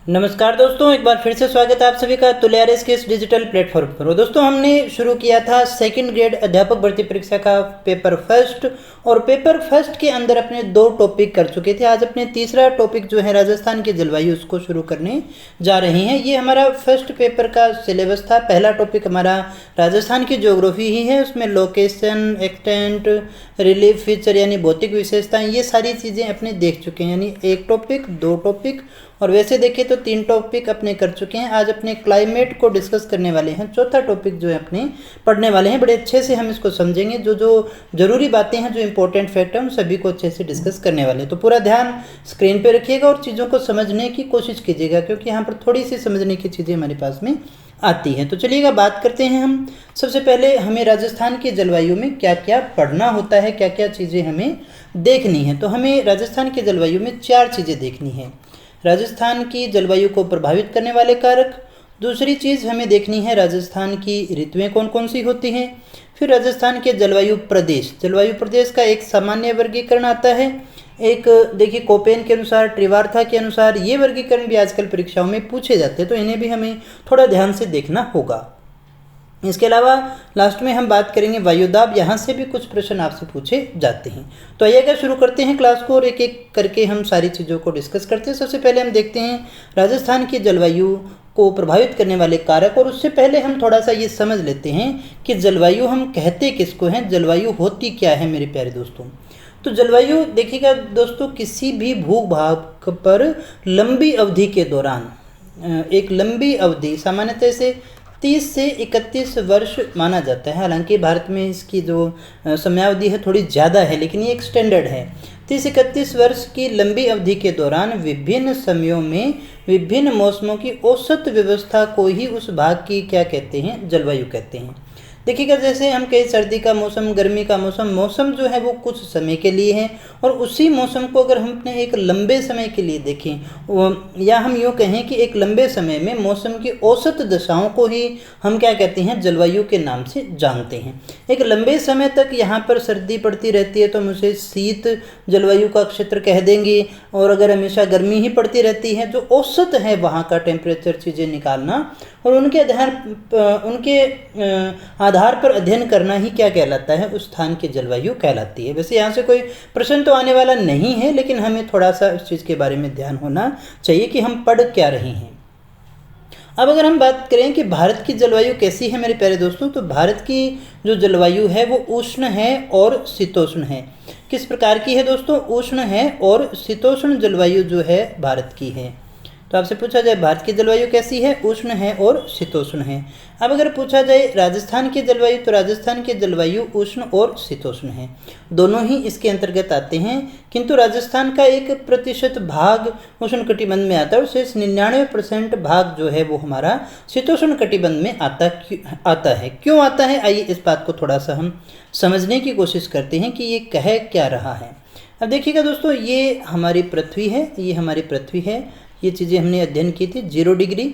नमस्कार दोस्तों, एक बार फिर से स्वागत है आप सभी का तुल्यारेस के इस डिजिटल प्लेटफॉर्म पर। और दोस्तों, हमने शुरू किया था सेकंड ग्रेड अध्यापक भर्ती परीक्षा का पेपर फर्स्ट, और पेपर फर्स्ट के अंदर अपने 2 टॉपिक कर चुके थे। आज अपने तीसरा टॉपिक जो है राजस्थान की जलवायु, उसको शुरू करने जा रहे हैं। ये हमारा फर्स्ट पेपर का सिलेबस था। पहला टॉपिक हमारा राजस्थान की ज्योग्राफी ही है, उसमें लोकेशन, एक्सटेंट, रिलीफ फीचर यानी भौतिक विशेषताएं, ये सारी चीज़ें अपने देख चुके हैं। यानी 1 टॉपिक, 2 टॉपिक, और वैसे देखें तो 3 टॉपिक अपने कर चुके हैं। आज अपने क्लाइमेट को डिस्कस करने वाले हैं। चौथा टॉपिक जो है अपने पढ़ने वाले हैं। बड़े अच्छे से हम इसको समझेंगे। जो जो ज़रूरी बातें हैं, जो इंपॉर्टेंट फैक्ट हैं, उन सभी को अच्छे से डिस्कस करने वाले हैं। तो पूरा ध्यान स्क्रीन पे रखिएगा और चीज़ों को समझने की कोशिश कीजिएगा, क्योंकि यहाँ पर थोड़ी सी समझने की चीज़ें हमारे पास में आती हैं। तो चलिएगा बात करते हैं हम। सबसे पहले हमें राजस्थान की जलवायु में क्या क्या पढ़ना होता है, क्या क्या चीज़ें हमें देखनी है। तो हमें राजस्थान की जलवायु में 4 चीज़ें देखनी है। राजस्थान की जलवायु को प्रभावित करने वाले कारक। दूसरी चीज़ हमें देखनी है राजस्थान की ऋतुएं कौन कौन सी होती हैं। फिर राजस्थान के जलवायु प्रदेश का एक सामान्य वर्गीकरण आता है। एक देखिए कोपेन के अनुसार, ट्रिवार्था के अनुसार, ये वर्गीकरण भी आजकल परीक्षाओं में पूछे जाते हैं, तो इन्हें भी हमें थोड़ा ध्यान से देखना होगा। इसके अलावा लास्ट में हम बात करेंगे वायुदाब। यहाँ से भी कुछ प्रश्न आपसे पूछे जाते हैं। तो आइएगा शुरू करते हैं क्लास को, और एक एक करके हम सारी चीज़ों को डिस्कस करते हैं। सबसे पहले हम देखते हैं राजस्थान की जलवायु को प्रभावित करने वाले कारक। और उससे पहले हम थोड़ा सा ये समझ लेते हैं कि जलवायु हम कहते किसको हैं, जलवायु होती क्या है मेरे प्यारे दोस्तों। तो जलवायु देखिएगा दोस्तों, किसी भी भूभाग पर लंबी अवधि के दौरान, एक लंबी अवधि सामान्यतः से 30 से 31 वर्ष माना जाता है। हालांकि भारत में इसकी जो समयावधि है थोड़ी ज़्यादा है, लेकिन ये एक स्टैंडर्ड है। 30-31 वर्ष की लंबी अवधि के दौरान विभिन्न समयों में विभिन्न मौसमों की औसत व्यवस्था को ही उस भाग की क्या कहते हैं, जलवायु कहते हैं। देखिएगा, जैसे हम कहें सर्दी का मौसम, गर्मी का मौसम, मौसम जो है वो कुछ समय के लिए है, और उसी मौसम को अगर हम अपने एक लंबे समय के लिए देखें, या हम यूँ कहें कि एक लंबे समय में मौसम की औसत दशाओं को ही हम क्या कहते हैं, जलवायु के नाम से जानते हैं। एक लंबे समय तक यहाँ पर सर्दी पड़ती रहती है तो हम उसे शीत जलवायु का क्षेत्र कह देंगे। और अगर हमेशा गर्मी ही पड़ती रहती है, जो औसत है वहाँ का टेम्परेचर चीज़ें निकालना और उनके आधार पर अध्ययन करना ही क्या कहलाता है, उस स्थान की जलवायु कहलाती है। वैसे यहाँ से कोई प्रश्न तो आने वाला नहीं है, लेकिन हमें थोड़ा सा इस चीज़ के बारे में ध्यान होना चाहिए कि हम पढ़ क्या रहे हैं। अब अगर हम बात करें कि भारत की जलवायु कैसी है मेरे प्यारे दोस्तों, तो भारत की जो जलवायु है वो उष्ण है और शीतोष्ण है। किस प्रकार की है दोस्तों? उष्ण है और शीतोष्ण जलवायु जो है भारत की है। तो आपसे पूछा जाए भारत की जलवायु कैसी है, उष्ण है और शीतोष्ण है। अब अगर पूछा जाए राजस्थान की जलवायु, तो राजस्थान की जलवायु उष्ण और शीतोष्ण है, दोनों ही इसके अंतर्गत आते हैं। किंतु राजस्थान का 1% भाग उष्ण कटिबंध में आता है, और शेष 99% भाग जो है वो हमारा शीतोष्ण कटिबंध में आता है। क्यों आता है, आइए इस बात को थोड़ा सा हम समझने की कोशिश करते हैं कि ये कह क्या रहा है। अब देखिएगा दोस्तों, ये हमारी पृथ्वी है, ये हमारी पृथ्वी है। ये चीज़ें हमने अध्ययन की थी। 0 डिग्री,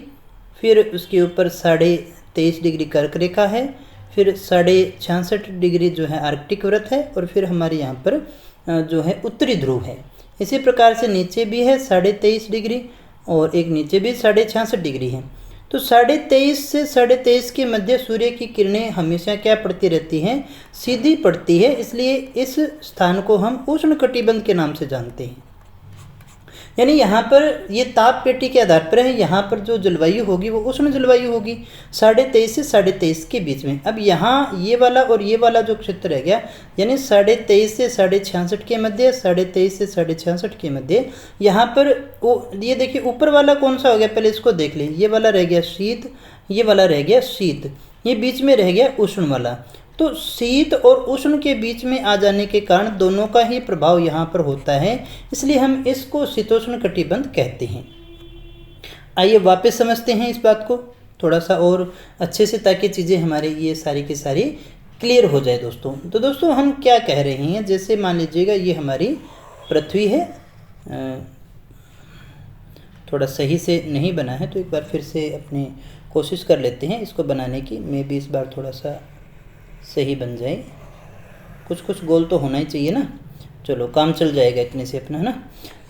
फिर उसके ऊपर 23.5 डिग्री कर्क रेखा है, फिर 66.5 डिग्री जो है आर्कटिक वृत्त है, और फिर हमारे यहाँ पर जो है उत्तरी ध्रुव है। इसी प्रकार से नीचे भी है 23.5 डिग्री, और एक नीचे भी 66.5 डिग्री है। तो 23.5 से 23.5 के मध्य सूर्य की किरणें हमेशा क्या पड़ती रहती हैं, सीधी पड़ती है। इसलिए इस स्थान को हम उष्ण कटिबंध के नाम से जानते हैं। यानी यहाँ पर ये ताप पेटी के आधार पर है, यहाँ पर जो जलवायु होगी वो उष्ण जलवायु होगी 23.5 से 23.5 के बीच में। अब यहाँ ये वाला और ये वाला जो क्षेत्र रह गया, यानी 23.5 से 66.5 के मध्य, 23.5 से 66.5 के मध्य, यहाँ पर ये देखिए ऊपर वाला कौन सा हो गया, पहले इसको देख लें। ये वाला रह गया शीत, ये वाला रह गया शीत, ये बीच में रह गया उष्ण वाला। तो शीत और उष्ण के बीच में आ जाने के कारण दोनों का ही प्रभाव यहाँ पर होता है, इसलिए हम इसको शीतोष्ण कटिबंध कहते हैं। आइए वापस समझते हैं इस बात को थोड़ा सा और अच्छे से, ताकि चीज़ें हमारी ये सारी की सारी क्लियर हो जाए दोस्तों। तो दोस्तों हम क्या कह रहे हैं, जैसे मान लीजिएगा ये हमारी पृथ्वी है, थोड़ा सही से नहीं बना है, तो एक बार फिर से अपनी कोशिश कर लेते हैं इसको बनाने की। मैं भी इस बार थोड़ा सा सही बन जाए, कुछ गोल तो होना ही चाहिए ना। चलो काम चल जाएगा इतने से अपना, है ना।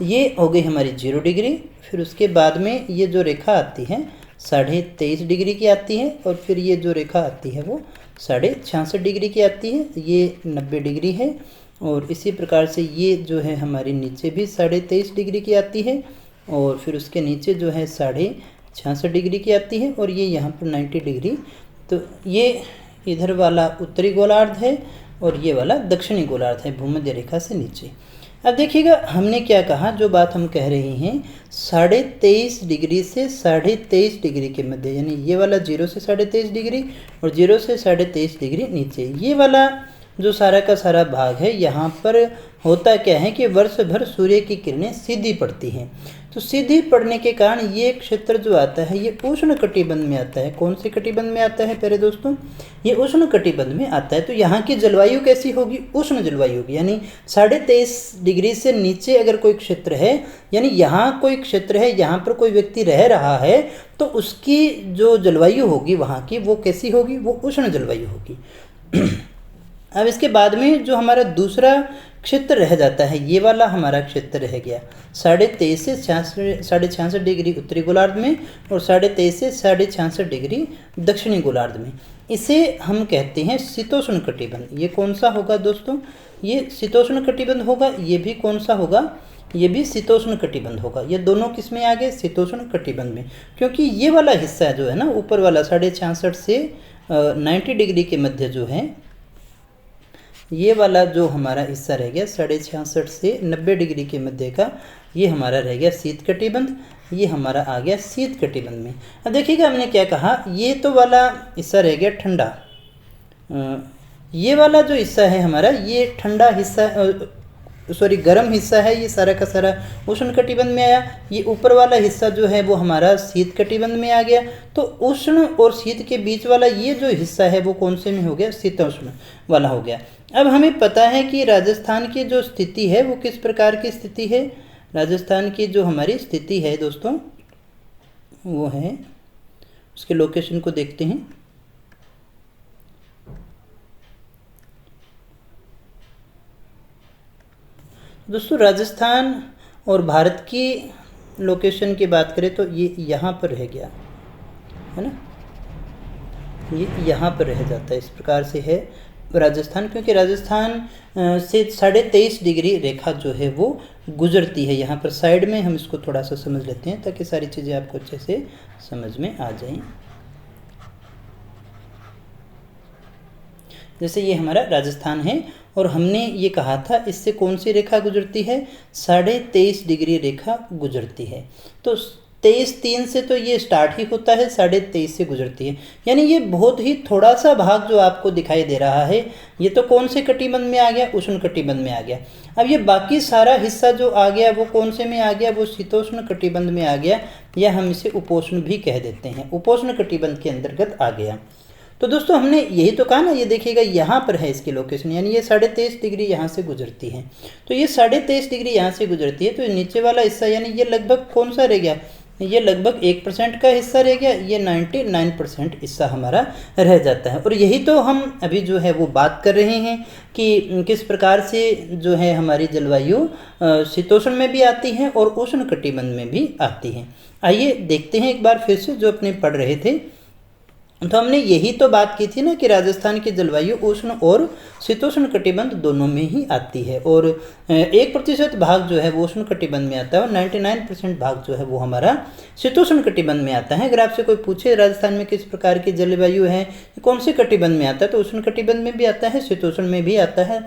ये हो गई हमारी 0 डिग्री। फिर उसके बाद में ये जो रेखा आती है 23.5 डिग्री की आती है, और फिर ये जो रेखा आती है वो 66.5 डिग्री की आती है, ये 90 डिग्री है। और इसी प्रकार से ये जो है हमारी नीचे भी 23.5 डिग्री की आती है, और फिर उसके नीचे जो है 66.5 डिग्री की आती है, और ये यहाँ पर 90 डिग्री। तो ये इधर वाला उत्तरी गोलार्ध है और ये वाला दक्षिणी गोलार्ध है भूमध्य रेखा से नीचे। अब देखिएगा हमने क्या कहा, जो बात हम कह रहे हैं 23.5 डिग्री से 23.5 डिग्री के मध्य, यानी ये वाला 0 से 23.5 डिग्री और 0 से 23.5 डिग्री नीचे, ये वाला जो सारा का सारा भाग है, यहाँ पर होता क्या है कि वर्ष भर सूर्य की किरणें सीधी पड़ती हैं। तो सीधी पड़ने के कारण ये क्षेत्र जो आता है ये उष्ण कटिबंध में आता है। कौन से कटिबंध में आता है प्यारे दोस्तों? ये उष्ण कटिबंध में आता है। तो यहाँ की जलवायु कैसी होगी? उष्ण जलवायु होगी। यानी 23.5 डिग्री से नीचे अगर कोई क्षेत्र है, यानी यहाँ कोई क्षेत्र है, यहाँ पर कोई व्यक्ति रह रहा है, तो उसकी जो जलवायु होगी वहाँ की वो कैसी होगी? वो उष्ण जलवायु होगी। अब इसके बाद में जो हमारा दूसरा क्षेत्र रह जाता है, ये वाला हमारा क्षेत्र रह गया 23.5 से 66.5 डिग्री उत्तरी गोलार्ध में और 23.5 से 66.5 डिग्री दक्षिणी गोलार्ध में। इसे हम कहते हैं शीतोष्ण कटिबंध। ये कौन सा होगा दोस्तों? ये शीतोष्ण कटिबंध होगा। ये भी कौन सा होगा? ये भी शीतोष्ण कटिबंध होगा। ये दोनों किस में आ गए? शीतोष्ण कटिबंध में। क्योंकि ये वाला हिस्सा जो है ना, ऊपर वाला 66.5 से 90 डिग्री के मध्य जो है, ये वाला जो हमारा हिस्सा रह गया 66.5 से 90 डिग्री के मध्य का, ये हमारा रह गया शीत कटिबंध। ये हमारा आ गया शीत कटिबंध में। अब देखिएगा हमने क्या कहा, ये तो वाला हिस्सा रह गया ठंडा। ये वाला जो हिस्सा है हमारा, ये ठंडा हिस्सा, गर्म हिस्सा है, ये सारा का सारा उष्ण कटिबंध में आया। ये ऊपर वाला हिस्सा जो है वो हमारा शीत कटिबंध में आ गया। तो उष्ण और शीत के बीच वाला ये जो हिस्सा है वो कौन से में हो गया? शीतोष्ण वाला हो गया। अब हमें पता है कि राजस्थान की जो स्थिति है वो किस प्रकार की स्थिति है। राजस्थान की जो हमारी स्थिति है दोस्तों वो है, उसके लोकेशन को देखते हैं। दोस्तों राजस्थान और भारत की लोकेशन की बात करें तो ये यहाँ पर रह गया है ना, ये यहाँ पर रह जाता है। इस प्रकार से है राजस्थान, क्योंकि राजस्थान से 23.5 डिग्री रेखा जो है वो गुजरती है। यहाँ पर साइड में हम इसको थोड़ा सा समझ लेते हैं ताकि सारी चीज़ें आपको अच्छे से समझ में आ जाएं। जैसे ये हमारा राजस्थान है और हमने ये कहा था इससे कौन सी रेखा गुजरती है? 23.5 डिग्री रेखा गुजरती है। तो 23.3 से तो ये स्टार्ट ही होता है, 23.5 से गुजरती है। यानी ये बहुत ही थोड़ा सा भाग जो आपको दिखाई दे रहा है, ये तो कौन से कटिबंध में आ गया? उष्ण कटिबंध में आ गया। अब ये बाकी सारा हिस्सा जो आ गया वो कौन से में आ गया? वो शीतोष्ण कटिबंध में आ गया, या हम इसे उपोष्ण भी कह देते हैं। उपोष्ण कटिबंध के अंतर्गत आ गया। तो दोस्तों हमने यही तो कहा ना, ये देखिएगा यहाँ पर है इसकी लोकेशन, यानी ये 23.5 डिग्री यहाँ से गुजरती है। तो ये 23.5 डिग्री यहाँ से गुजरती है, तो नीचे वाला हिस्सा यानी ये लगभग कौन सा रह गया? ये लगभग 1% का हिस्सा रह गया। ये 99% हिस्सा हमारा रह जाता है। और यही तो हम अभी जो है वो बात कर रहे हैं कि किस प्रकार से जो है हमारी जलवायु शीतोष्ण में भी आती है और उष्ण कटिबंध में भी आती है। आइए देखते हैं एक बार फिर से जो अपने पढ़ रहे थे। तो हमने यही तो बात की थी ना कि राजस्थान की जलवायु उष्ण और शीतोष्ण कटिबंध दोनों में ही आती है, और 1% भाग जो है वो उष्ण कटिबंध में आता है और 99% भाग जो है वो हमारा शीतोष्ण कटिबंध में आता है। अगर आपसे कोई पूछे राजस्थान में किस प्रकार की जलवायु है, कौन से कटिबंध में आता है, तो उष्ण कटिबंध में भी आता है, शीतोष्ण में भी आता है।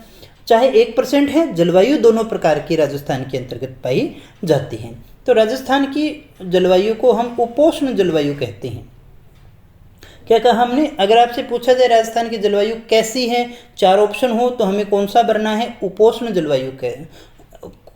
चाहे 1% है, जलवायु दोनों प्रकार की राजस्थान के अंतर्गत पाई जाती है। तो राजस्थान की जलवायु को हम उपोष्ण जलवायु कहते हैं। क्या कहा हमने? अगर आपसे पूछा जाए राजस्थान की जलवायु कैसी है, 4 ऑप्शन हो तो हमें कौन सा भरना है? उपोष्ण जलवायु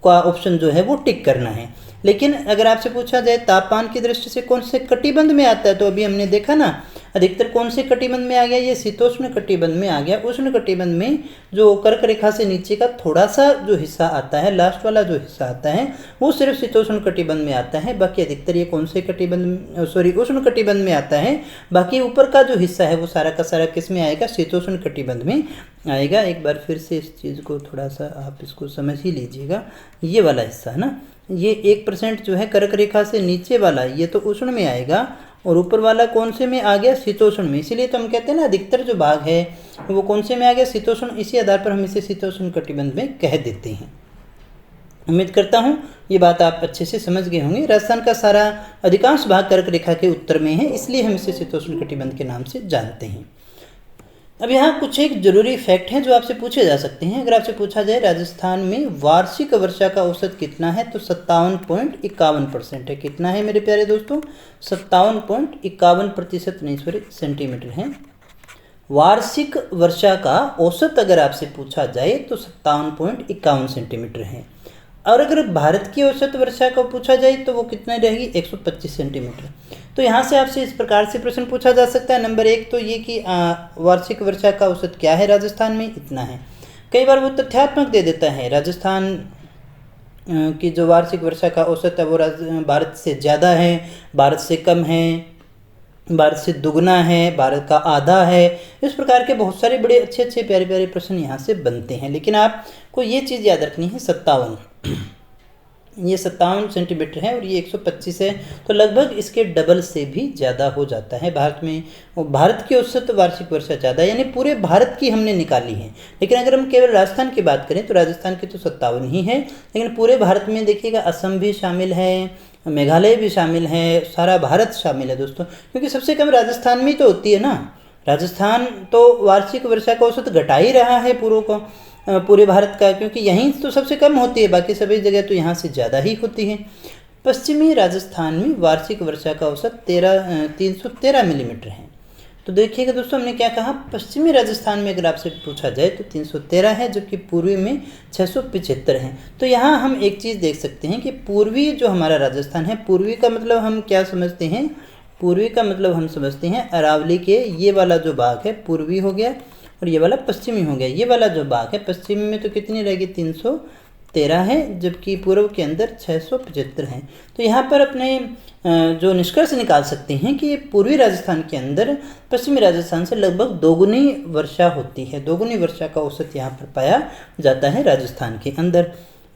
का ऑप्शन जो है वो टिक करना है। लेकिन अगर आपसे पूछा जाए तापमान की दृष्टि से कौन से कटिबंध में आता है, तो अभी हमने देखा ना अधिकतर कौन से कटिबंध में आ गया, ये शीतोष्ण कटिबंध में आ गया। उष्ण कटिबंध में जो कर्क रेखा से नीचे का थोड़ा सा जो हिस्सा आता है, लास्ट वाला जो हिस्सा आता है, वो सिर्फ शीतोष्ण कटिबंध में आता है। बाकी अधिकतर ये कौन से कटिबंध, सॉरी, उष्ण कटिबंध में आता है। बाकी ऊपर का जो हिस्सा है वो सारा का सारा किस में आएगा, शीतोष्ण कटिबंध में आएगा। एक बार फिर से इस चीज़ को थोड़ा सा आप इसको समझ ही लीजिएगा। ये वाला हिस्सा है ना, ये 1% जो है कर्क रेखा से नीचे वाला, ये तो उष्ण में आएगा, और ऊपर वाला कौन से में आ गया, शीतोष्ण में। इसीलिए तो हम कहते हैं ना अधिकतर जो भाग है वो कौन से में आ गया, शीतोष्ण। इसी आधार पर हम इसे शीतोष्ण कटिबंध में कह देते हैं। उम्मीद करता हूँ ये बात आप अच्छे से समझ गए होंगे। राजस्थान का सारा अधिकांश भाग कर्क रेखा के उत्तर में है, इसलिए हम इसे शीतोष्ण कटिबंध के नाम से जानते हैं। अब यहाँ कुछ एक जरूरी फैक्ट हैं जो आपसे पूछे जा सकते हैं। अगर आपसे पूछा जाए राजस्थान में वार्षिक वर्षा का औसत कितना है, तो 57.51% है। कितना है मेरे प्यारे दोस्तों, 57.51% नहीं, सॉरी, सेंटीमीटर है। वार्षिक वर्षा का औसत अगर आपसे पूछा जाए तो 57.51 सेंटीमीटर है। और अगर भारत की औसत वर्षा को पूछा जाए तो वो कितना रहेगी, 125 सेंटीमीटर। तो यहाँ से आपसे इस प्रकार से प्रश्न पूछा जा सकता है। नंबर 1 तो ये कि वार्षिक वर्षा का औसत क्या है राजस्थान में, इतना है। कई बार वो तथ्यात्मक दे देता है, राजस्थान की जो वार्षिक वर्षा का औसत है वो भारत से ज़्यादा है, भारत से कम है, भारत से दुगना है, भारत का आधा है। इस प्रकार के बहुत सारे बड़े अच्छे अच्छे प्यारे प्यारे प्रश्न यहाँ से बनते हैं। लेकिन आपको ये चीज़ याद रखनी है, 57, ये 57 सेंटीमीटर है और ये 125 है, तो लगभग इसके डबल से भी ज़्यादा हो जाता है भारत में। और भारत की औसत वार्षिक वर्षा ज़्यादा, यानी पूरे भारत की हमने निकाली है। लेकिन अगर हम केवल राजस्थान की बात करें तो राजस्थान की तो 57 ही है, लेकिन पूरे भारत में देखिएगा असम भी शामिल है, मेघालय भी शामिल है, सारा भारत शामिल है दोस्तों, क्योंकि सबसे कम राजस्थान में तो होती है ना। राजस्थान तो वार्षिक वर्षा का औसत घटा ही रहा है पूरे भारत का, क्योंकि यहीं तो सबसे कम होती है, बाकी सभी जगह तो यहाँ से ज़्यादा ही होती है। पश्चिमी राजस्थान में वार्षिक वर्षा का औसत 313 मिलीमीटर है। तो देखिएगा दोस्तों, हमने क्या कहा, पश्चिमी राजस्थान में अगर आपसे पूछा जाए तो 313 है, जबकि पूर्वी में 675 है। तो यहाँ हम एक चीज़ देख सकते हैं कि पूर्वी जो हमारा राजस्थान है, पूर्वी का मतलब हम क्या समझते हैं, पूर्वी का मतलब हम समझते हैं अरावली के ये वाला जो भाग है पूर्वी हो गया, और ये वाला पश्चिमी हो गया। ये वाला जो भाग है पश्चिमी में तो कितनी रहेगी, 313 है, जबकि पूर्व के अंदर 675 है। तो यहाँ पर अपने जो निष्कर्ष निकाल सकते हैं कि पूर्वी राजस्थान के अंदर पश्चिमी राजस्थान से लगभग दोगुनी वर्षा होती है, दोगुनी वर्षा का औसत यहाँ पर पाया जाता है राजस्थान के अंदर।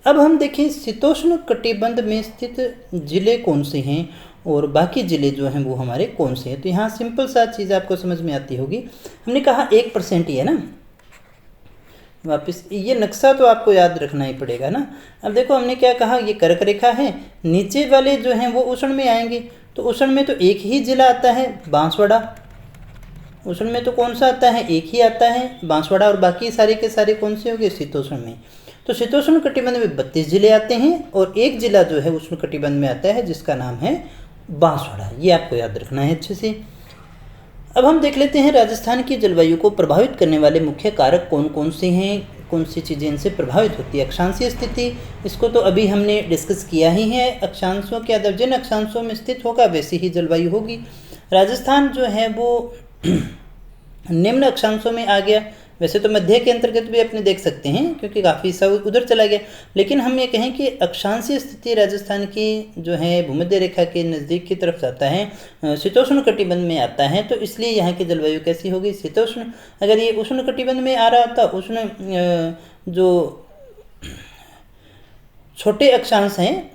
अब हम देखें शीतोष्ण कटिबंध में स्थित जिले कौन से हैं और बाकी ज़िले जो हैं वो हमारे कौन से हैं। तो यहाँ सिंपल सा चीज़ आपको समझ में आती होगी। हमने कहा 1% ही है ना, वापस ये नक्शा तो आपको याद रखना ही पड़ेगा ना। अब देखो हमने क्या कहा, ये कर्क रेखा है, नीचे वाले जो हैं वो उष्ण में आएंगे। तो उष्ण में तो एक ही जिला आता है, बांसवाड़ा। उष्ण में तो कौन सा आता है, एक ही आता है, बांसवाड़ा, और बाकी सारे के सारे कौन से हो गए, शीतोष्ण में। तो शीतोष्ण कटिबंध में 32 जिले आते हैं और एक जिला जो है उष्ण कटिबंध में आता है जिसका नाम है बांसवाड़ा। ये आपको याद रखना है अच्छे से। अब हम देख लेते हैं राजस्थान की जलवायु को प्रभावित करने वाले मुख्य कारक कौन कौन से हैं, कौन सी चीज़ें इनसे प्रभावित होती है। अक्षांशीय स्थिति, इसको तो अभी हमने डिस्कस किया ही है। अक्षांशों के आधार, जिन अक्षांशों में स्थित होगा वैसी ही जलवायु होगी। राजस्थान जो है वो निम्न अक्षांशों में आ गया। वैसे तो मध्य के अंतर्गत भी अपने देख सकते हैं क्योंकि काफ़ी सब उधर चला गया, लेकिन हम ये कहें कि अक्षांशीय स्थिति राजस्थान की जो है भूमध्य रेखा के नज़दीक की तरफ जाता है, शीतोष्ण कटिबंध में आता है, तो इसलिए यहाँ की जलवायु कैसी होगी, शीतोष्ण। अगर ये उष्ण कटिबंध में आ रहा होता, उष्ण जो छोटे अक्षांश हैं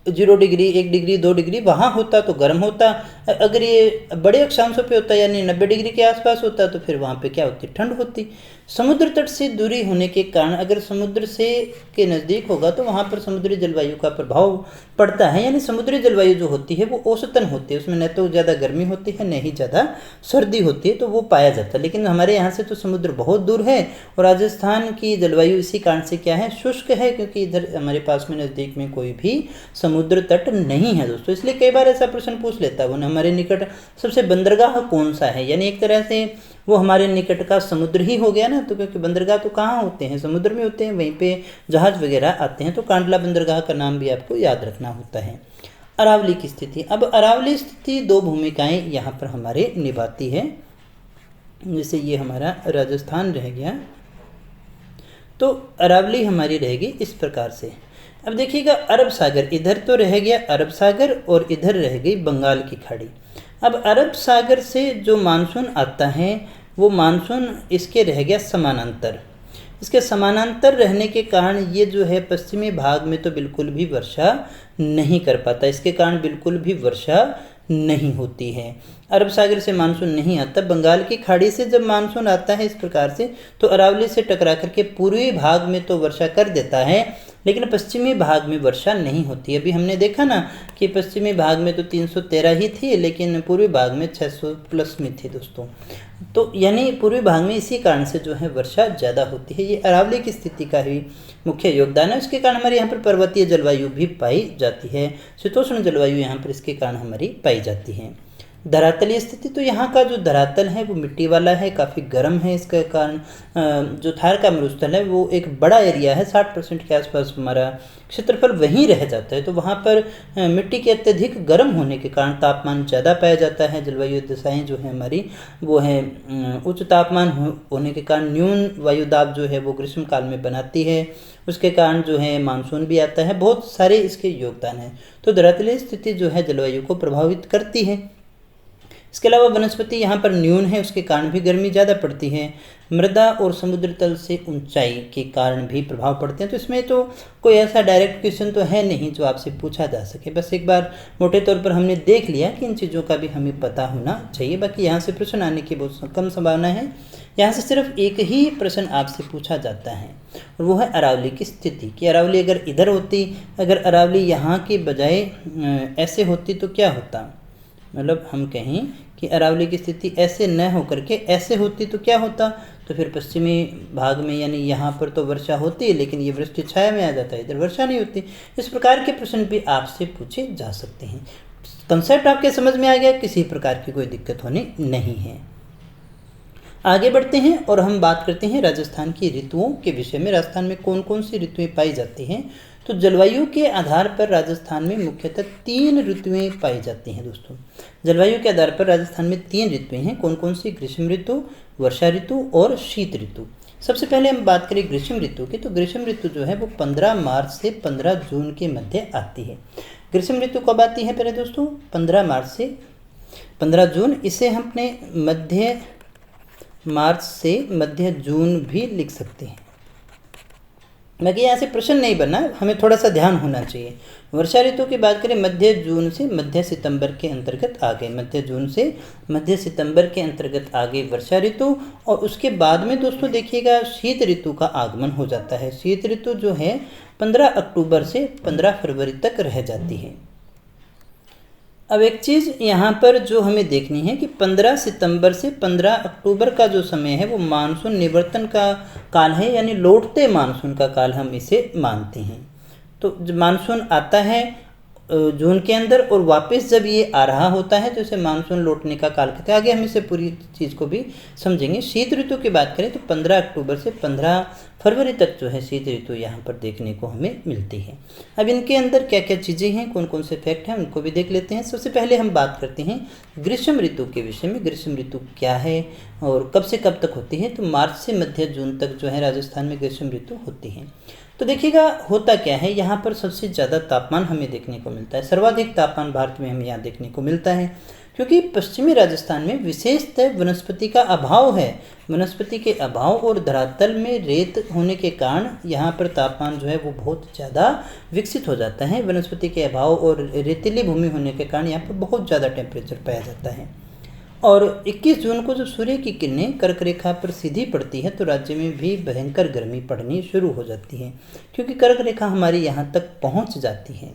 0 डिग्री, 1 डिग्री, 2 डिग्री, वहाँ होता तो गर्म होता। अगर ये बड़े अक्षांशों पे होता यानी 90 डिग्री के आसपास होता तो फिर वहाँ पे क्या होती, ठंड होती। समुद्र तट से दूरी होने के कारण अगर समुद्र से के नज़दीक होगा तो वहाँ पर समुद्री जलवायु का प्रभाव पड़ता है, यानी समुद्री जलवायु जो होती है वो औसतन होती है, उसमें न तो ज़्यादा गर्मी होती है न ही ज़्यादा सर्दी होती है, तो वो पाया जाता है। लेकिन हमारे यहाँ से तो समुद्र बहुत दूर है और राजस्थान की जलवायु इसी कारण से क्या है, शुष्क है, क्योंकि इधर हमारे पास में नज़दीक में कोई भी समुद्र तट नहीं है दोस्तों। इसलिए कई बार ऐसा प्रश्न पूछ लेता है वो, हमारे निकट सबसे बंदरगाह कौन सा है, यानी एक तरह से वो हमारे निकट का समुद्र ही हो गया ना। तो क्योंकि बंदरगाह तो कहाँ होते हैं, समुद्र में होते हैं, वहीं पे जहाज़ वगैरह आते हैं। तो कांडला बंदरगाह का नाम भी आपको याद रखना होता है। अरावली की स्थिति। अब अरावली स्थिति दो भूमिकाएं यहाँ पर हमारे निभाती है। जैसे ये हमारा राजस्थान रह गया, तो अरावली हमारी रहेगी इस प्रकार से। अब देखिएगा अरब सागर, इधर तो रह गया अरब सागर और इधर रह गई बंगाल की खाड़ी। अब अरब सागर से जो मानसून आता है वो मानसून इसके रह गया समानांतर। इसके समानांतर रहने के कारण ये जो है पश्चिमी भाग में तो बिल्कुल भी वर्षा नहीं कर पाता, इसके कारण बिल्कुल भी वर्षा नहीं होती है। अरब सागर से मानसून नहीं आता, बंगाल की खाड़ी से जब मानसून आता है इस प्रकार से तो अरावली से टकरा करके पूर्वी भाग में तो वर्षा कर देता है, लेकिन पश्चिमी भाग में वर्षा नहीं होती। अभी हमने देखा ना कि पश्चिमी भाग में तो 313 ही थी, लेकिन पूर्वी भाग में 600 प्लस में थी दोस्तों। तो यानी पूर्वी भाग में इसी कारण से जो है वर्षा ज़्यादा होती है। ये अरावली की स्थिति का ही मुख्य योगदान है। उसके कारण हमारे यहाँ पर पर्वतीय जलवायु भी पाई जाती है, शीतोष्ण जलवायु यहाँ पर इसके कारण हमारी पाई जाती है। धरातलीय स्थिति, तो यहाँ का जो धरातल है वो मिट्टी वाला है, काफ़ी गर्म है। इसके कारण जो थार का मरुस्थल है वो एक बड़ा एरिया है, 60% के आसपास हमारा क्षेत्रफल वहीं रह जाता है। तो वहाँ पर मिट्टी के अत्यधिक गर्म होने के कारण तापमान ज़्यादा पाया जाता है। जलवायु दशाएँ जो है हमारी वो है उच्च तापमान होने के कारण न्यून वायुदाब जो है वो ग्रीष्म काल में बनाती है, उसके कारण जो है मानसून भी आता है। बहुत सारे इसके योगदान हैं। तो धरातलीय स्थिति जो है जलवायु को प्रभावित करती है। इसके अलावा वनस्पति यहाँ पर न्यून है, उसके कारण भी गर्मी ज़्यादा पड़ती है। मृदा और समुद्र तल से ऊंचाई के कारण भी प्रभाव पड़ते हैं। तो इसमें तो कोई ऐसा डायरेक्ट क्वेश्चन तो है नहीं जो आपसे पूछा जा सके, बस एक बार मोटे तौर पर हमने देख लिया कि इन चीज़ों का भी हमें पता होना चाहिए। बाकी यहाँ से प्रश्न आने की बहुत कम संभावना है। यहाँ से सिर्फ एक ही प्रश्न आपसे पूछा जाता है और वो है अरावली की स्थिति, कि अरावली अगर इधर होती, अगर अरावली यहाँ के बजाय ऐसे होती तो क्या होता। मतलब हम कहें कि अरावली की स्थिति ऐसे न होकर के ऐसे होती तो क्या होता, तो फिर पश्चिमी भाग में यानी यहाँ पर तो वर्षा होती है, लेकिन ये वृष्टि छाया में आ जाता है, इधर वर्षा नहीं होती। इस प्रकार के प्रश्न भी आपसे पूछे जा सकते हैं। कंसेप्ट आपके समझ में आ गया, किसी प्रकार की कोई दिक्कत होनी नहीं है। आगे बढ़ते हैं और हम बात करते हैं राजस्थान की ऋतुओं के विषय में। राजस्थान में कौन कौन सी ऋतुएं पाई जाती हैं। तो जलवायु के आधार पर राजस्थान में मुख्यतः 3 ऋतुएं पाई जाती हैं दोस्तों। जलवायु के आधार पर राजस्थान में 3 ऋतुएं हैं। कौन कौन सी? ग्रीष्म ऋतु, वर्षा ऋतु और शीत ऋतु। सबसे पहले हम बात करें ग्रीष्म ऋतु की, तो ग्रीष्म ऋतु जो है वो 15 मार्च से 15 जून के मध्य आती है। ग्रीष्म ऋतु कब आती है पहले दोस्तों? 15 मार्च से 15 जून। इसे हम अपने मध्य मार्च से मध्य जून भी लिख सकते हैं। बाकी यहाँ से प्रश्न नहीं बनना, हमें थोड़ा सा ध्यान होना चाहिए। वर्षा ऋतु की बात करें मध्य जून से मध्य सितंबर के अंतर्गत आ गए, मध्य जून से मध्य सितंबर के अंतर्गत आ गई वर्षा ऋतु। और उसके बाद में दोस्तों देखिएगा शीत ऋतु का आगमन हो जाता है। शीत ऋतु जो है 15 अक्टूबर से 15 फरवरी तक रह जाती है। अब एक चीज़ यहाँ पर जो हमें देखनी है कि 15 सितंबर से 15 अक्टूबर का जो समय है वो मानसून निवर्तन का काल है, यानी लौटते मानसून का काल हम इसे मानते हैं। तो जब मानसून आता है जून के अंदर और वापस जब ये आ रहा होता है तो इसे मानसून लौटने का काल कहते हैं। आगे हम इसे पूरी चीज़ को भी समझेंगे। शीत ऋतु की बात करें तो 15 अक्टूबर से 15 फरवरी तक जो है शीत ऋतु यहाँ पर देखने को हमें मिलती है। अब इनके अंदर क्या क्या चीज़ें हैं, कौन कौन से फैक्ट हैं, उनको भी देख लेते हैं। सबसे पहले हम बात करते हैं ग्रीष्म ऋतु के विषय में। ग्रीष्म ऋतु क्या है और कब से कब तक होती है? तो मार्च से मध्य जून तक जो है राजस्थान में ग्रीष्म ऋतु होती है। तो देखिएगा होता क्या है, यहाँ पर सबसे ज़्यादा तापमान हमें देखने को मिलता है। सर्वाधिक तापमान भारत में हमें यहाँ देखने को मिलता है, क्योंकि पश्चिमी राजस्थान में विशेषतः वनस्पति का अभाव है। वनस्पति के अभाव और धरातल में रेत होने के कारण यहाँ पर तापमान जो है वो बहुत ज़्यादा विकसित हो जाता है। वनस्पति के अभाव और रेतीली भूमि होने के कारण यहाँ पर बहुत ज़्यादा टेम्परेचर पाया जाता है। और 21 जून को जब सूर्य की किरणें कर्क रेखा पर सीधी पड़ती है तो राज्य में भी भयंकर गर्मी पड़नी शुरू हो जाती है, क्योंकि कर्क रेखा हमारी यहाँ तक पहुँच जाती है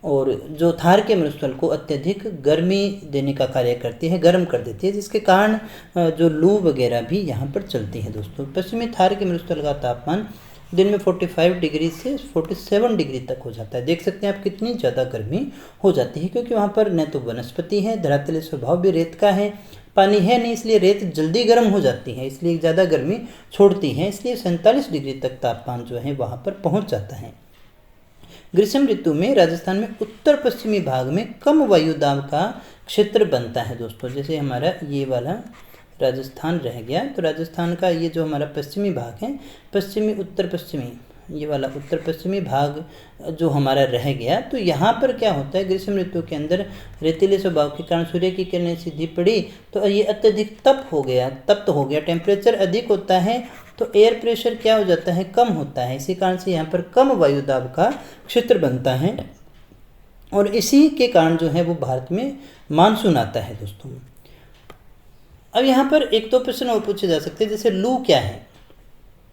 और जो थार के मरुस्थल को अत्यधिक गर्मी देने का कार्य करती है, गर्म कर देती है, जिसके कारण जो लू वगैरह भी यहाँ पर चलती है दोस्तों। पश्चिमी थार के मरुस्थल का तापमान दिन में 45 डिग्री से 47 डिग्री तक हो जाता है। देख सकते हैं आप कितनी ज़्यादा गर्मी हो जाती है, क्योंकि वहाँ पर न तो वनस्पति है, धरातलीय स्वभाव भी रेत का है, पानी है नहीं, इसलिए रेत जल्दी गर्म हो जाती है, इसलिए ज़्यादा गर्मी छोड़ती है। इसलिए 47 डिग्री तक तापमान जो है वहाँ पर पहुँच जाता है। ग्रीष्म ऋतु में राजस्थान में उत्तर पश्चिमी भाग में कम वायु दाब का क्षेत्र बनता है दोस्तों। जैसे हमारा ये वाला राजस्थान रह गया, तो राजस्थान का ये जो हमारा पश्चिमी भाग है, पश्चिमी उत्तर पश्चिमी, ये वाला उत्तर पश्चिमी भाग जो हमारा रह गया, तो यहाँ पर क्या होता है, ग्रीष्म ऋतु के अंदर रेतीले स्वभाव के कारण सूर्य की किरणें सीधी पड़ी तो ये अत्यधिक तप हो गया, तप्त हो गया, टेम्परेचर अधिक होता है तो एयर प्रेशर क्या हो जाता है, कम होता है। इसी कारण से यहाँ पर कम वायु दाब का क्षेत्र बनता है और इसी के कारण जो है वो भारत में मानसून आता है दोस्तों। अब यहाँ पर एक दो प्रश्न और पूछे जा सकते हैं, जैसे लू क्या है।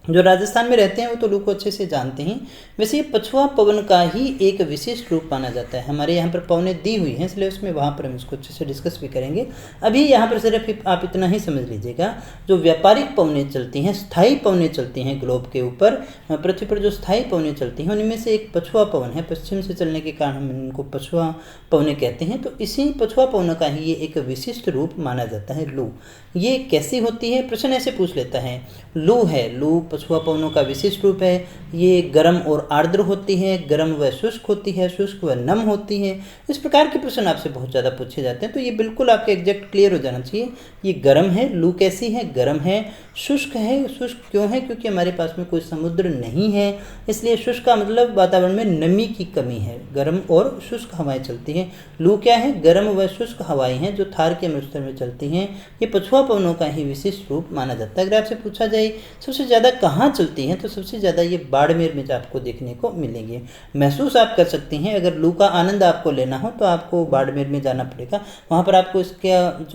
जो राजस्थान में रहते हैं वो तो लू को अच्छे से जानते हैं। वैसे ये पछुआ पवन का ही एक विशिष्ट रूप माना जाता है। हमारे यहाँ पर पवनें दी हुई हैं इसलिए उसमें वहाँ पर हम इसको अच्छे से डिस्कस भी करेंगे। अभी यहाँ पर सिर्फ आप इतना ही समझ लीजिएगा, जो व्यापारिक पवनें चलती हैं, स्थायी पवनें चलती हैं ग्लोब के ऊपर, पृथ्वी पर जो स्थायी पवनें चलती हैं उनमें से एक पछुआ पवन है। पश्चिम से चलने के कारण हम इनको पछुआ पवनें कहते हैं। तो इसी पछुआ पवनों का ही ये एक विशिष्ट रूप माना जाता है लू। ये कैसी होती है, प्रश्न ऐसे पूछ लेता है। लू है, लू पछुआ पवनों का विशिष्ट रूप है। ये गर्म और आर्द्र होती है, गर्म व शुष्क होती है, शुष्क व नम होती है। इस प्रकार के प्रश्न आपसे बहुत ज़्यादा पूछे जाते हैं, तो ये बिल्कुल आपके एग्जैक्ट क्लियर हो जाना चाहिए। ये गर्म है, लू कैसी है, गर्म है। शुष्क है, शुष्क क्यों है, क्योंकि हमारे पास में कोई समुद्र नहीं है, इसलिए शुष्क का मतलब वातावरण में नमी की कमी है। गर्म और शुष्क हवाएं चलती हैं। लू क्या है, गर्म व शुष्क हवाएं हैं जो थार के मरुस्थल में चलती हैं। ये पछुआ पवनों का ही विशिष्ट रूप माना जाता है। अगर आपसे पूछा जाए सबसे ज़्यादा कहाँ चलती हैं, तो सबसे ज़्यादा ये बाड़मेर में आपको देखने को मिलेंगे। महसूस आप कर सकते हैं, अगर लू का आनंद आपको लेना हो तो आपको बाड़मेर में जाना पड़ेगा। वहाँ पर आपको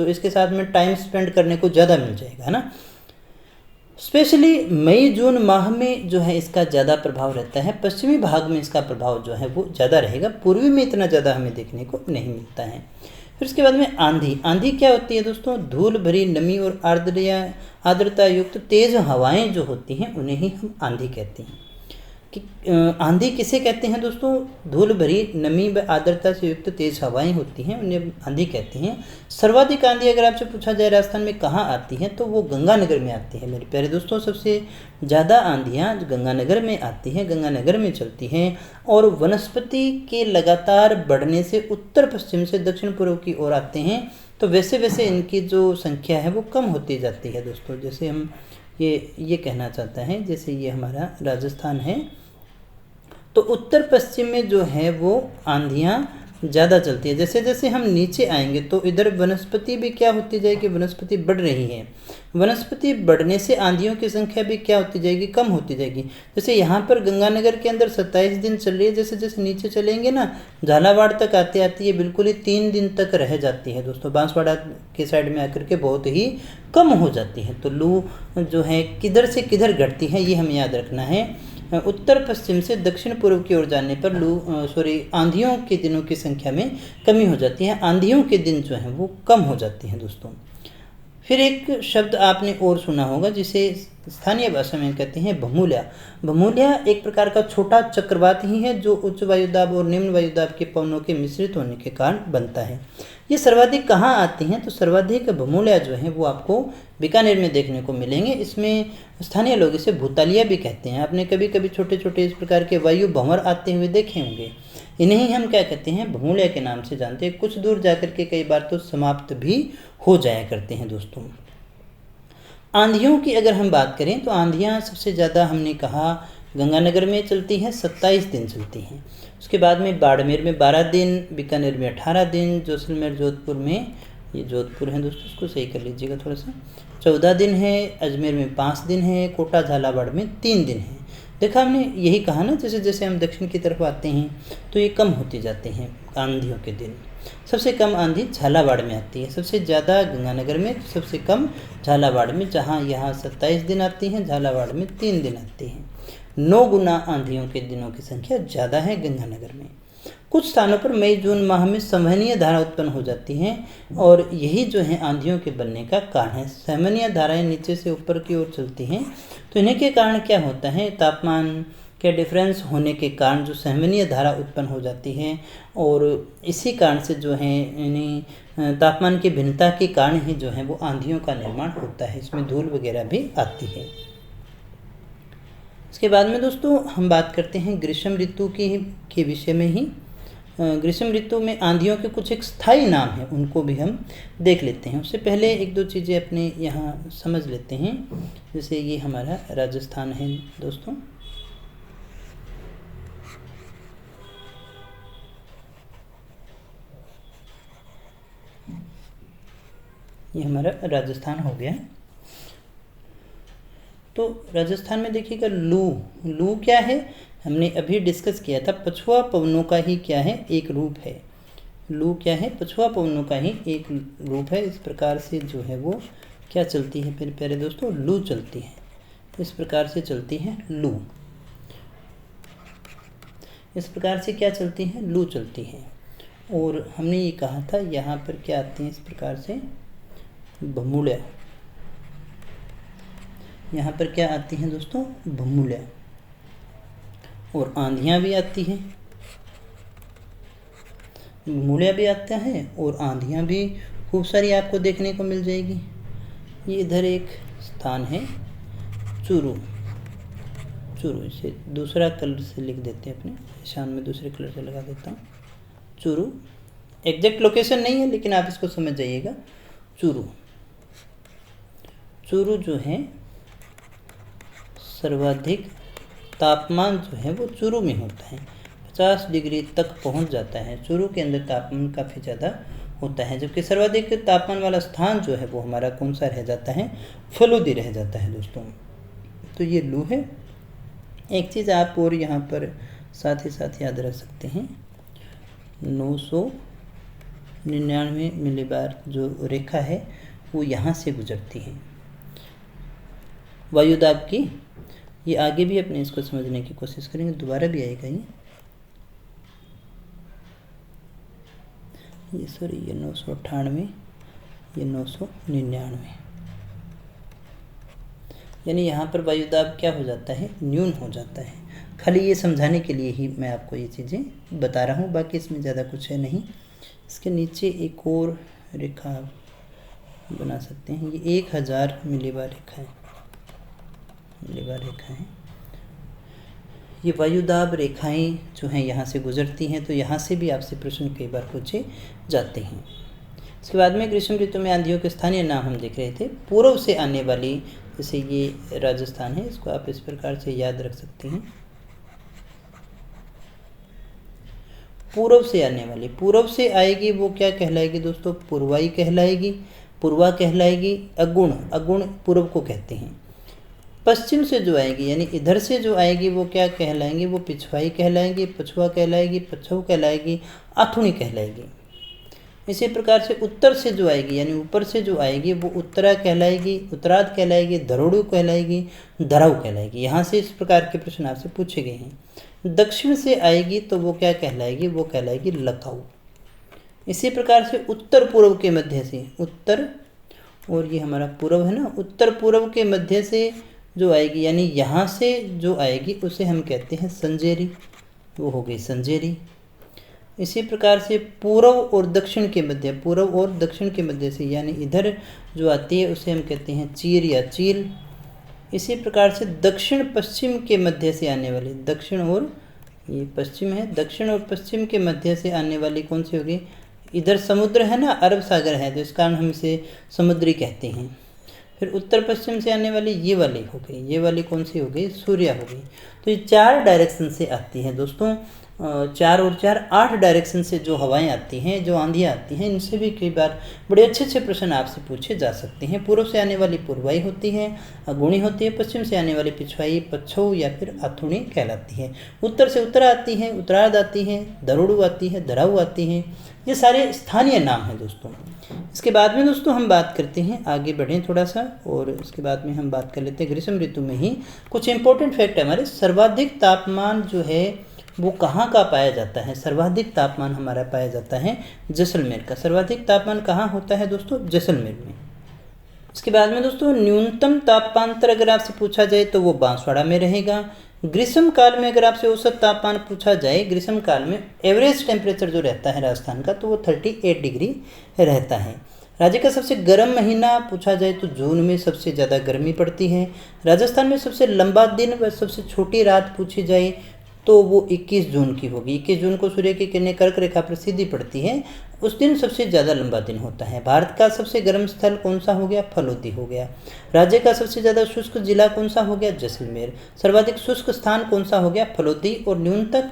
इसके साथ में टाइम स्पेंड करने को ज़्यादा मिल जाएगा, है ना। स्पेशली मई जून माह में जो है इसका ज़्यादा प्रभाव रहता है। पश्चिमी भाग में इसका प्रभाव जो है वो ज़्यादा रहेगा, पूर्वी में इतना ज़्यादा हमें देखने को नहीं मिलता है। फिर उसके बाद में आंधी। आंधी क्या होती है दोस्तों, धूल भरी नमी और आर्द्रता युक्त तेज हवाएं जो होती हैं उन्हें ही हम आंधी कहते हैं। कि आंधी किसे कहते हैं दोस्तों, धूल भरी नमी व आर्द्रता से युक्त तेज हवाएं होती हैं उन्हें आंधी कहते हैं। सर्वाधिक आंधी अगर आपसे पूछा जाए राजस्थान में कहाँ आती है, तो वो गंगानगर में आती है मेरे प्यारे दोस्तों। सबसे ज़्यादा आंधियाँ गंगानगर में आती हैं, गंगानगर में चलती हैं। और वनस्पति के लगातार बढ़ने से उत्तर पश्चिम से दक्षिण पूर्व की ओर आते हैं, तो वैसे वैसे इनकी जो संख्या है वो कम होती जाती है दोस्तों। जैसे हम ये कहना चाहते हैं, जैसे ये हमारा राजस्थान है तो उत्तर पश्चिम में जो है वो आंधियाँ ज़्यादा चलती है। जैसे जैसे हम नीचे आएंगे तो इधर वनस्पति भी क्या होती जाएगी, वनस्पति बढ़ रही है। वनस्पति बढ़ने से आंधियों की संख्या भी क्या होती जाएगी, कम होती जाएगी। जैसे यहाँ पर गंगानगर के अंदर 27 दिन चल रही है, जैसे जैसे नीचे चलेंगे ना झालावाड़ तक आते आती है बिल्कुल ही 3 दिन तक रह जाती है दोस्तों। बांसवाड़ा के साइड में आकर के बहुत ही कम हो जाती है। तो लू जो है किधर से किधर घटती है ये हमें याद रखना है। उत्तर पश्चिम से दक्षिण पूर्व की ओर जाने पर आंधियों के दिनों की संख्या में कमी हो जाती है। आंधियों के दिन जो हैं वो कम हो जाते हैं दोस्तों। फिर एक शब्द आपने और सुना होगा जिसे स्थानीय भाषा में कहते हैं भमूलिया। भमूलिया एक प्रकार का छोटा चक्रवात ही है जो उच्च वायुदाब और निम्न वायुदाब के पवनों के मिश्रित होने के कारण बनता है। ये सर्वाधिक कहाँ आती हैं, तो सर्वाधिक भमूलिया जो है वो आपको बीकानेर में देखने को मिलेंगे। इसमें स्थानीय लोग इसे भूतालिया भी कहते हैं। आपने कभी कभी छोटे छोटे इस प्रकार के वायु भंवर आते हुए देखे होंगे। इन्हें ही हम क्या कहते हैं, भमूलिया के नाम से जानते हैं। कुछ दूर जाकर के कई बार तो समाप्त भी हो जाया करते हैं दोस्तों। आंधियों की अगर हम बात करें तो आंधियाँ सबसे ज़्यादा हमने कहा गंगानगर में चलती हैं, 27 दिन चलती हैं। उसके बाद में बाड़मेर में 12 दिन, बीकानेर में 18 दिन, जैसलमेर जोधपुर में, ये जोधपुर है दोस्तों इसको सही कर लीजिएगा थोड़ा सा, 14 दिन है। अजमेर में 5 दिन है। कोटा झालावाड़ में 3 दिन है। देखा हमने यही कहा ना, जैसे जैसे हम दक्षिण की तरफ आते हैं तो ये कम होते जाते हैं आंधियों के दिन। सबसे कम आंधी झालावाड़ में आती है, सबसे ज़्यादा गंगानगर में, सबसे कम झालावाड़ में, जहाँ यहाँ 27 दिन आती हैं, झालावाड़ में 3 दिन आती हैं। 9 गुना आंधियों के दिनों की संख्या ज़्यादा है गंगानगर में। कुछ स्थानों पर मई जून माह में संवहनीय धारा उत्पन्न हो जाती हैं और यही जो है आंधियों के बनने का कारण है। संवहनीय धाराएं नीचे से ऊपर की ओर चलती हैं, तो इन्हीं के कारण क्या होता है, तापमान के डिफरेंस होने के कारण जो संवहनीय धारा उत्पन्न हो जाती है और इसी कारण से जो है यानी तापमान की भिन्नता के कारण ही जो है वो आंधियों का निर्माण होता है। इसमें धूल वगैरह भी आती है। इसके बाद में दोस्तों हम बात करते हैं ग्रीष्म ऋतु के विषय में ही। ग्रीष्म ऋतु में आंधियों के कुछ एक स्थायी नाम हैं, उनको भी हम देख लेते हैं। उससे पहले एक दो चीज़ें अपने यहाँ समझ लेते हैं। जैसे ये हमारा राजस्थान है दोस्तों, ये हमारा राजस्थान हो गया। तो राजस्थान में देखिएगा लू क्या है, हमने अभी डिस्कस किया था, पछुआ पवनों का ही क्या है, एक रूप है। लू क्या है, पछुआ पवनों का ही एक रूप है। इस प्रकार से जो है वो क्या चलती है मेरे प्यारे दोस्तों, लू चलती है। इस प्रकार से चलती है लू, इस प्रकार से क्या चलती है, लू चलती है। और हमने ये कहा था यहाँ पर क्या आती है इस प्रकार से, भमूलिया। यहाँ पर क्या आती हैं दोस्तों, भमूलिया। और आंधियाँ भी आती हैं, भमूलिया भी आता है और आंधियाँ भी खूब सारी आपको देखने को मिल जाएगी। ये इधर एक स्थान है चूरू, इसे दूसरा कलर से लिख देते हैं, अपने निशान में दूसरे कलर से लगा देता हूँ। चूरू एग्जैक्ट लोकेशन नहीं है, लेकिन आप इसको समझ जाइएगा। चूरू जो है, सर्वाधिक तापमान जो है वो चूरू में होता है, 50 डिग्री तक पहुंच जाता है। चूरू के अंदर तापमान काफ़ी ज़्यादा होता है, जबकि सर्वाधिक तापमान वाला स्थान जो है वो हमारा कौन सा रह जाता है, फलूदी रह जाता है दोस्तों। तो ये लू है। एक चीज़ आप और यहाँ पर साथ ही साथ याद रख सकते हैं, 999 मिलीबार जो रेखा है वो यहाँ से गुजरती है वायुदाब की। ये आगे भी अपने इसको समझने की कोशिश करेंगे, दोबारा भी आएगा ये सॉरी, ये 998, ये 999, यानी यहाँ पर वायुदाब क्या हो जाता है, न्यून हो जाता है। खाली ये समझाने के लिए ही मैं आपको ये चीज़ें बता रहा हूँ, बाकी इसमें ज़्यादा कुछ है नहीं। इसके नीचे एक और रेखा बना सकते हैं, ये 1000 मिलीबार रेखा है, ये वायुदाब रेखाएं जो हैं यहाँ से गुजरती हैं। तो यहाँ से भी आपसे प्रश्न कई बार पूछे जाते हैं। इसके बाद में ग्रीष्म ऋतु में आंधियों के स्थानीय नाम हम देख रहे थे। पूर्व से आने वाली, जैसे ये राजस्थान है, इसको आप इस प्रकार से याद रख सकते हैं। पूर्व से आने वाली, पूर्व से आएगी वो क्या कहलाएगी दोस्तों, पूर्वाई कहलाएगी, पूर्वा कहलाएगी। अगुण पूर्व को कहते हैं। पश्चिम से जो आएगी, यानी इधर से जो आएगी वो क्या कहलाएंगी, वो पिछवाई कहलाएंगी, पछुआ कहलाएगी, पछऊ कहलाएगी, आथुणी कहलाएगी। इसी प्रकार से उत्तर से जो आएगी, यानी ऊपर से जो आएगी वो उत्तरा कहलाएगी, उत्तराध कहलाएगी, धरोड़ू कहलाएगी, धराऊ कहलाएगी। यहाँ से इस प्रकार के प्रश्न आपसे पूछे गए हैं। दक्षिण से आएगी तो वो क्या कहलाएगी, वो कहलाएगी लखाऊ। इसी प्रकार से उत्तर पूर्व के मध्य से, उत्तर और ये हमारा पूर्व है ना, उत्तर पूर्व के मध्य से जो आएगी, यानी यहाँ से जो आएगी उसे हम कहते हैं संजेरी, वो हो गई संजेरी। इसी प्रकार से पूर्व और दक्षिण के मध्य, पूर्व और दक्षिण के मध्य से, यानी इधर जो आती है उसे हम कहते हैं चीर या चील। इसी प्रकार से दक्षिण पश्चिम के मध्य से आने वाली, दक्षिण और ये पश्चिम है, दक्षिण और पश्चिम के मध्य से आने वाली कौन सी होगी, इधर समुद्र है ना, अरब सागर है, तो इस कारण हम इसे समुद्री कहते हैं। फिर उत्तर पश्चिम से आने वाली ये वाली हो गई, ये वाली कौन सी हो गई, सूर्या हो गई। तो ये 4 डायरेक्शन से आती हैं दोस्तों, 4 और 4 8 डायरेक्शन से जो हवाएं आती हैं, जो आंधियाँ आती हैं, इनसे भी कई बार बड़े अच्छे अच्छे प्रश्न आपसे पूछे जा सकते हैं। पूर्व से आने वाली पूर्वाई होती है, अगुणी होती है। पश्चिम से आने वाली पिछवाई, पच्छऊ या फिर आथुणी कहलाती है। उत्तर से उत्तरा आती है, उत्तरार्ध आती है, दरोड़ू आती है, धराऊ आती है। ये सारे स्थानीय नाम हैं दोस्तों। इसके बाद में दोस्तों हम बात करते हैं, आगे बढ़ें थोड़ा सा, और इसके बाद में हम बात कर लेते हैं ग्रीष्म ऋतु में ही कुछ इंपॉर्टेंट फैक्ट है हमारे। सर्वाधिक तापमान जो है वो कहाँ का पाया जाता है, सर्वाधिक तापमान हमारा पाया जाता है जैसलमेर का। सर्वाधिक तापमान कहाँ होता है दोस्तों, जैसलमेर में। इसके बाद में दोस्तों न्यूनतम तापांतर अगर आपसे पूछा जाए तो वो बांसवाड़ा में रहेगा। ग्रीष्म काल में अगर आपसे औसत तापमान पूछा जाए, ग्रीष्म काल में एवरेज टेम्परेचर जो रहता है राजस्थान का, तो वो 38 डिग्री रहता है। राज्य का सबसे गर्म महीना पूछा जाए तो जून में सबसे ज़्यादा गर्मी पड़ती है। राजस्थान में सबसे लंबा दिन व सबसे छोटी रात पूछी जाए तो वो 21 जून की होगी। 21 जून को सूर्य की किरणें कर्क रेखा पर सीधी पड़ती है, उस दिन सबसे ज़्यादा लंबा दिन होता है। भारत का सबसे गर्म स्थल कौन सा हो गया? फलोदी हो गया। राज्य का सबसे ज़्यादा शुष्क जिला कौन सा हो गया? जैसलमेर। सर्वाधिक शुष्क स्थान कौन सा हो गया? फलोदी। और न्यूनतम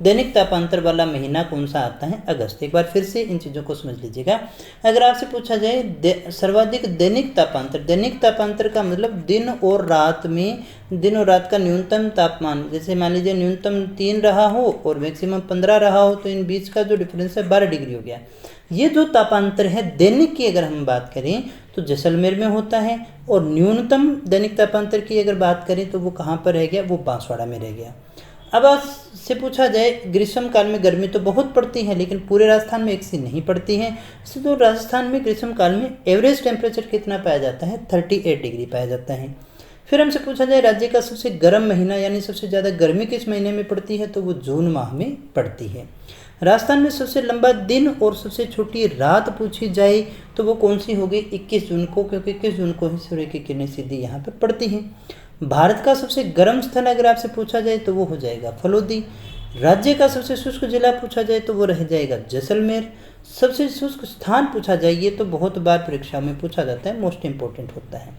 दैनिक तापांतर वाला महीना कौन सा आता है? अगस्त। एक बार फिर से इन चीज़ों को समझ लीजिएगा। अगर आपसे पूछा जाए सर्वाधिक दैनिक तापांतर का मतलब दिन और रात का न्यूनतम तापमान, जैसे मान लीजिए न्यूनतम 3 रहा हो और मैक्सिमम 15 रहा हो, तो इन बीच का जो डिफरेंस है 12 डिग्री हो गया। ये जो तापांतर है दैनिक की अगर हम बात करें तो जैसलमेर में होता है, और न्यूनतम दैनिक तापांतर की अगर बात करें तो वो कहाँ पर रह गया? वो बांसवाड़ा में रह गया। अब आपसे पूछा जाए ग्रीष्म काल में गर्मी तो बहुत पड़ती है लेकिन पूरे राजस्थान में एक सी नहीं पड़ती है, इससे तो राजस्थान में ग्रीष्म काल में एवरेज टेम्परेचर कितना पाया जाता है? 38 डिग्री पाया जाता है। फिर हमसे पूछा जाए राज्य का सबसे गर्म महीना यानी सबसे ज़्यादा गर्मी किस महीने में पड़ती है? तो वो जून माह में पड़ती है। राजस्थान में सबसे लंबा दिन और सबसे छोटी रात पूछी जाए तो वो कौन सी होगी? 21 जून को, क्योंकि 21 जून को ही सूर्य की किरणें सीधी यहाँ पर पड़ती हैं। भारत का सबसे गर्म स्थल अगर आपसे पूछा जाए तो वो हो जाएगा फलोदी। राज्य का सबसे शुष्क जिला पूछा जाए तो वो रह जाएगा जैसलमेर। सबसे शुष्क स्थान पूछा जाए, ये तो बहुत बार परीक्षा में पूछा जाता है, मोस्ट इंपॉर्टेंट होता है।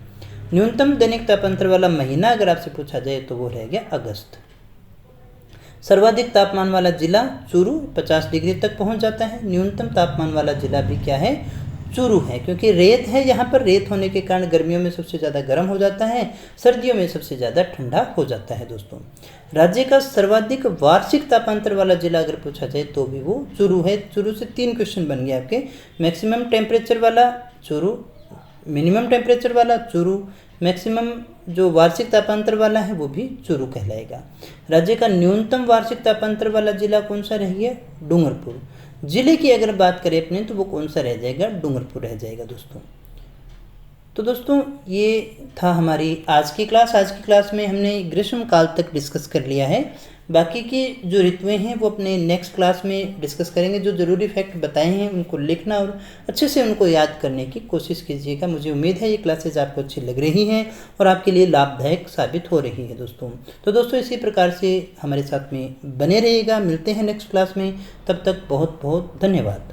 न्यूनतम दैनिक तापांतर वाला महीना अगर आपसे पूछा जाए तो वो रह गया अगस्त। सर्वाधिक तापमान वाला जिला चूरू 50 डिग्री तक पहुंच जाता है। न्यूनतम तापमान वाला जिला भी क्या है? चूरू है, क्योंकि रेत है यहाँ पर। रेत होने के कारण गर्मियों में सबसे ज़्यादा गर्म हो जाता है, सर्दियों में सबसे ज़्यादा ठंडा हो जाता है दोस्तों। राज्य का सर्वाधिक वार्षिक तापांतर वाला जिला अगर पूछा जाए तो भी वो चूरू है। चूरू से 3 क्वेश्चन बन गए आपके। मैक्सिमम टेम्परेचर वाला चूरू, मिनिमम टेम्परेचर वाला चूरू, मैक्सिमम जो वार्षिक तापांतर वाला है वो भी चूरू कहलाएगा। राज्य का न्यूनतम वार्षिक तापांतर वाला जिला कौन सा रह गया? डूंगरपुर। जिले की अगर बात करें अपने तो वो कौन सा रह जाएगा? डूंगरपुर रह जाएगा दोस्तों। तो दोस्तों ये था हमारी आज की क्लास। आज की क्लास में हमने ग्रीष्म काल तक डिस्कस कर लिया है। बाकी की जो ऋतुएं हैं वो अपने नेक्स्ट क्लास में डिस्कस करेंगे। जो ज़रूरी फैक्ट बताए हैं उनको लिखना और अच्छे से उनको याद करने की कोशिश कीजिएगा। मुझे उम्मीद है ये क्लासेज आपको अच्छी लग रही हैं और आपके लिए लाभदायक साबित हो रही है दोस्तों। तो दोस्तों इसी प्रकार से हमारे साथ में बने रहिएगा। मिलते हैं नेक्स्ट क्लास में, तब तक बहुत बहुत धन्यवाद।